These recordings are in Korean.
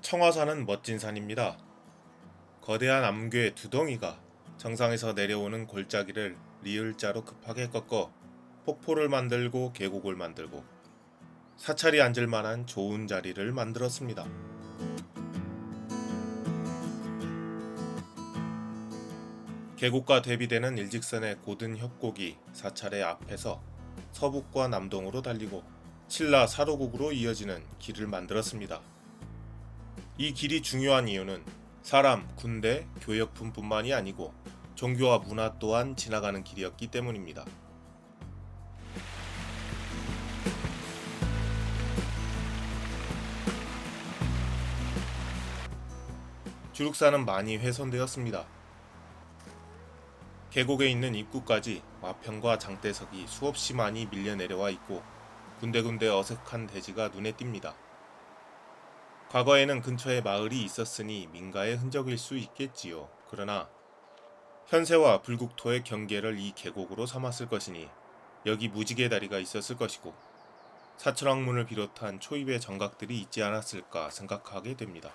청화산은 멋진 산입니다. 거대한 암괴 두 덩이가 정상에서 내려오는 골짜기를 리을자로 급하게 꺾어 폭포를 만들고 계곡을 만들고 사찰이 앉을 만한 좋은 자리를 만들었습니다. 계곡과 대비되는 일직선의 고든 협곡이 사찰의 앞에서 서북과 남동으로 달리고 신라 사로국으로 이어지는 길을 만들었습니다. 이 길이 중요한 이유는 사람, 군대, 교역품뿐만이 아니고 종교와 문화 또한 지나가는 길이었기 때문입니다. 주룩사는 많이 훼손되었습니다. 계곡에 있는 입구까지 마평과 장대석이 수없이 많이 밀려 내려와 있고 군데군데 어색한 대지가 눈에 띕니다. 과거에는 근처에 마을이 있었으니 민가의 흔적일 수 있겠지요. 그러나 현세와 불국토의 경계를 이 계곡으로 삼았을 것이니 여기 무지개 다리가 있었을 것이고 사철왕문을 비롯한 초입의 정각들이 있지 않았을까 생각하게 됩니다.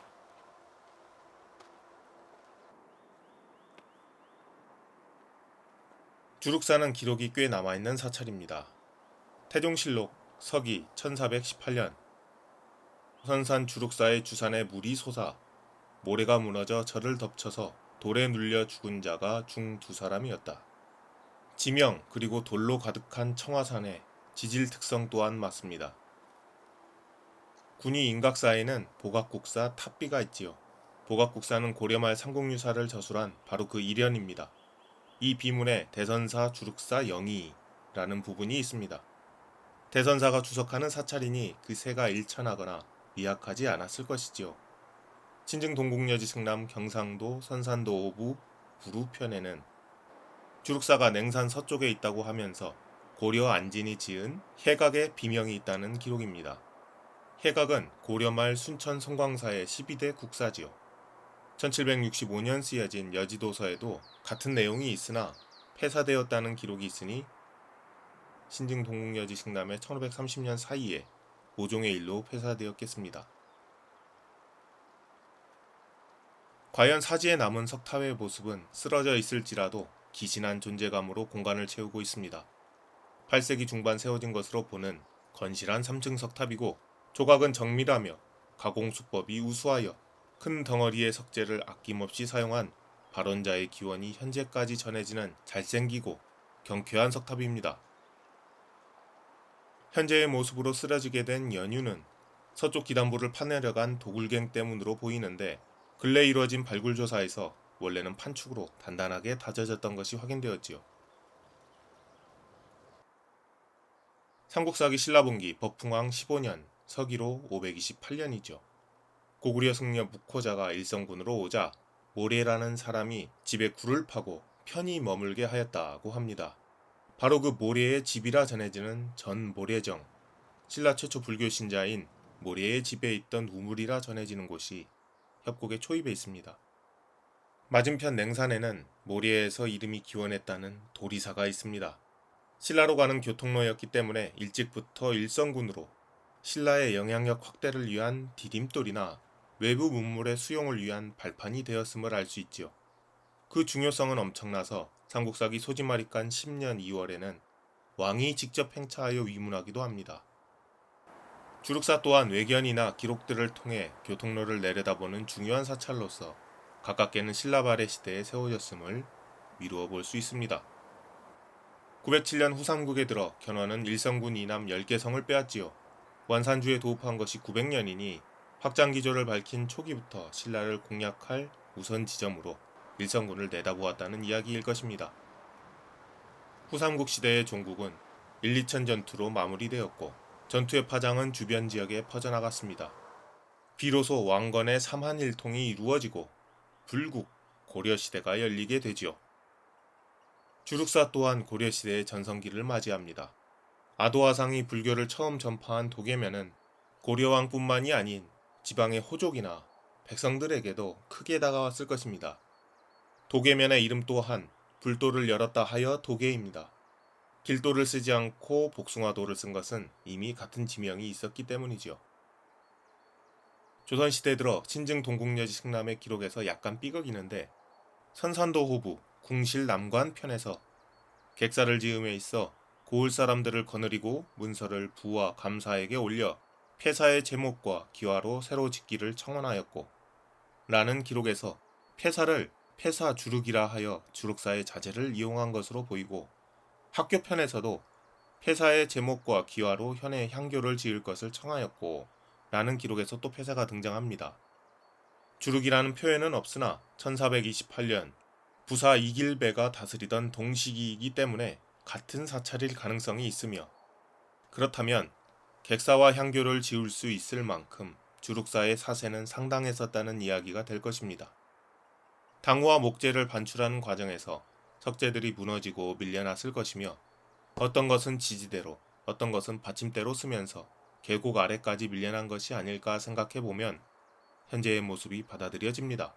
주룩사는 기록이 꽤 남아있는 사찰입니다. 태종실록 서기 1418년 선산 주룩사의 주산에 물이 솟아 모래가 무너져 절을 덮쳐서 돌에 눌려 죽은 자가 중 두 사람이었다. 지명 그리고 돌로 가득한 청화산의 지질 특성 또한 맞습니다. 군위 인각사에는 보각국사 탑비가 있지요. 보각국사는 고려말 삼국유사를 저술한 바로 그 일현입니다. 이 비문에 대선사 주룩사 영의라는 부분이 있습니다. 대선사가 주석하는 사찰이니 그 새가 일천하거나 미약하지 않았을 것이지요. 친증 동국여지 승남 경상도 선산도 오부 부루편에는 주룩사가 냉산 서쪽에 있다고 하면서 고려 안진이 지은 해각의 비명이 있다는 기록입니다. 해각은 고려말 순천 송광사의 12대 국사지요. 1765년 쓰여진 여지도서에도 같은 내용이 있으나 폐사되었다는 기록이 있으니 신증 동국여지 승남의 1530년 사이에 모종의 일로 폐사되었겠습니다. 과연 사지에 남은 석탑의 모습은 쓰러져 있을지라도 기신한 존재감으로 공간을 채우고 있습니다. 8세기 중반 세워진 것으로 보는 건실한 3층 석탑이고 조각은 정밀하며 가공수법이 우수하여 큰 덩어리의 석재를 아낌없이 사용한 발원자의 기원이 현재까지 전해지는 잘생기고 경쾌한 석탑입니다. 현재의 모습으로 쓰러지게 된 연유는 서쪽 기단부를 파내려간 도굴갱 때문으로 보이는데 근래 이루어진 발굴조사에서 원래는 판축으로 단단하게 다져졌던 것이 확인되었지요. 삼국사기 신라분기 법풍왕 15년 서기로 528년이죠. 고구려 승려 묵호자가 일성군으로 오자 모래라는 사람이 집에 굴을 파고 편히 머물게 하였다고 합니다. 바로 그 모래의 집이라 전해지는 전모래정, 신라 최초 불교 신자인 모래의 집에 있던 우물이라 전해지는 곳이 협곡의 초입에 있습니다. 맞은편 냉산에는 모래에서 이름이 기원했다는 도리사가 있습니다. 신라로 가는 교통로였기 때문에 일찍부터 일성군으로 신라의 영향력 확대를 위한 디딤돌이나 외부 문물의 수용을 위한 발판이 되었음을 알 수 있지요. 그 중요성은 엄청나서 삼국사기 소집마립간 10년 2월에는 왕이 직접 행차하여 위문하기도 합니다. 주룩사 또한 외견이나 기록들을 통해 교통로를 내려다보는 중요한 사찰로서 가깝게는 신라 발해 시대에 세워졌음을 미루어 볼 수 있습니다. 907년 후삼국에 들어 견훤은 일성군 이남 10개 성을 빼앗지요. 완산주에 도읍한 것이 900년이니 확장기조를 밝힌 초기부터 신라를 공략할 우선 지점으로 일성군을 내다보았다는 이야기일 것입니다. 후삼국 시대의 종국은 1, 2천 전투로 마무리되었고 전투의 파장은 주변 지역에 퍼져나갔습니다. 비로소 왕건의 삼한일통이 이루어지고 불국, 고려시대가 열리게 되지요. 주룩사 또한 고려시대의 전성기를 맞이합니다. 아도화상이 불교를 처음 전파한 도계면은 고려왕뿐만이 아닌 지방의 호족이나 백성들에게도 크게 다가왔을 것입니다. 도계면의 이름 또한 불도를 열었다 하여 도계입니다. 길도를 쓰지 않고 복숭아도를 쓴 것은 이미 같은 지명이 있었기 때문이지요. 조선시대 들어 신증 동국여지 승남의 기록에서 약간 삐걱이는데 선산도 호부 궁실 남관 편에서 객사를 지음에 있어 고을 사람들을 거느리고 문서를 부와 감사에게 올려 폐사의 제목과 기와로 새로 짓기를 청원하였고 라는 기록에서 폐사를 폐사 주룩이라 하여 주룩사의 자재를 이용한 것으로 보이고 학교 편에서도 폐사의 제목과 기와로 현의 향교를 지을 것을 청하였고 라는 기록에서 또 폐사가 등장합니다. 주룩이라는 표현은 없으나 1428년 부사 이길배가 다스리던 동시기이기 때문에 같은 사찰일 가능성이 있으며 그렇다면 객사와 향교를 지을 수 있을 만큼 주룩사의 사세는 상당했었다는 이야기가 될 것입니다. 당우와 목재를 반출하는 과정에서 석재들이 무너지고 밀려났을 것이며 어떤 것은 지지대로 어떤 것은 받침대로 쓰면서 계곡 아래까지 밀려난 것이 아닐까 생각해보면 현재의 모습이 받아들여집니다.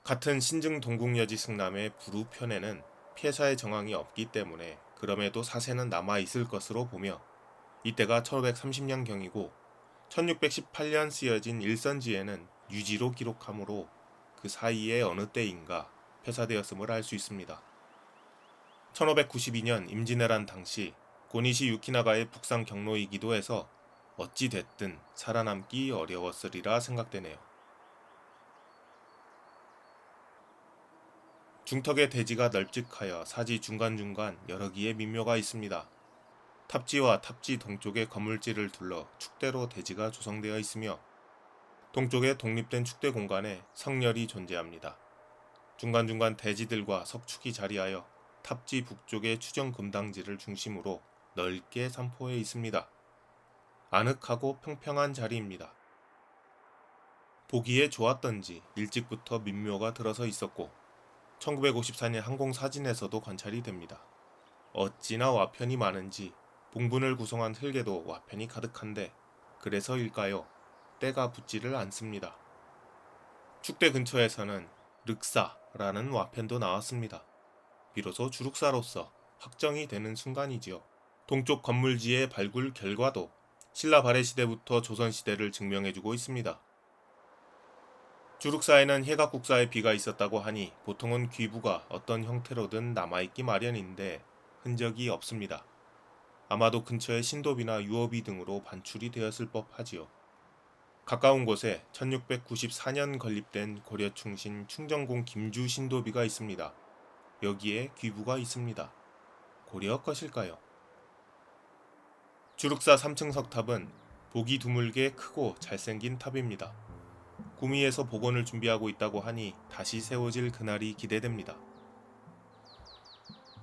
같은 신증 동국여지 승남의 부루편에는 폐사의 정황이 없기 때문에 그럼에도 사세는 남아있을 것으로 보며 이때가 1530년경이고 1618년 쓰여진 일선지에는 유지로 기록하므로 그 사이에 어느 때인가 폐사되었음을 알 수 있습니다. 1592년 임진왜란 당시 고니시 유키나가의 북상 경로이기도 해서 어찌 됐든 살아남기 어려웠으리라 생각되네요. 중턱의 대지가 널찍하여 사지 중간중간 여러 기의 민묘가 있습니다. 탑지와 탑지 동쪽의 건물지를 둘러 축대로 대지가 조성되어 있으며 동쪽에 독립된 축대 공간에 성렬이 존재합니다. 중간중간 대지들과 석축이 자리하여 탑지 북쪽의 추정 금당지를 중심으로 넓게 산포해 있습니다. 아늑하고 평평한 자리입니다. 보기에 좋았던지 일찍부터 민묘가 들어서 있었고 1954년 항공사진에서도 관찰이 됩니다. 어찌나 와편이 많은지 봉분을 구성한 흙에도 와편이 가득한데 그래서일까요? 때가 붙지를 않습니다. 축대 근처에서는 륵사라는 와편도 나왔습니다. 비로소 주룩사로서 확정이 되는 순간이지요. 동쪽 건물지의 발굴 결과도 신라 발해 시대부터 조선 시대를 증명해주고 있습니다. 주룩사에는 해각국사의 비가 있었다고 하니 보통은 귀부가 어떤 형태로든 남아있기 마련인데 흔적이 없습니다. 아마도 근처에 신도비나 유어비 등으로 반출이 되었을 법하지요. 가까운 곳에 1694년 건립된 고려 충신 충정공 김주 신도비가 있습니다. 여기에 귀부가 있습니다. 고려 것일까요? 주룩사 3층 석탑은 보기 드물게 크고 잘생긴 탑입니다. 구미에서 복원을 준비하고 있다고 하니 다시 세워질 그날이 기대됩니다.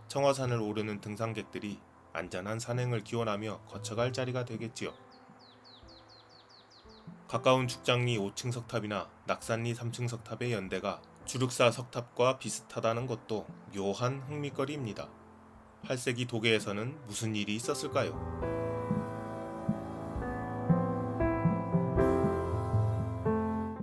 청화산을 오르는 등산객들이 안전한 산행을 기원하며 거쳐갈 자리가 되겠지요. 가까운 축장리 5층 석탑이나 낙산리 3층 석탑의 연대가 주룩사 석탑과 비슷하다는 것도 묘한 흥미거리입니다. 8세기 도계에서는 무슨 일이 있었을까요?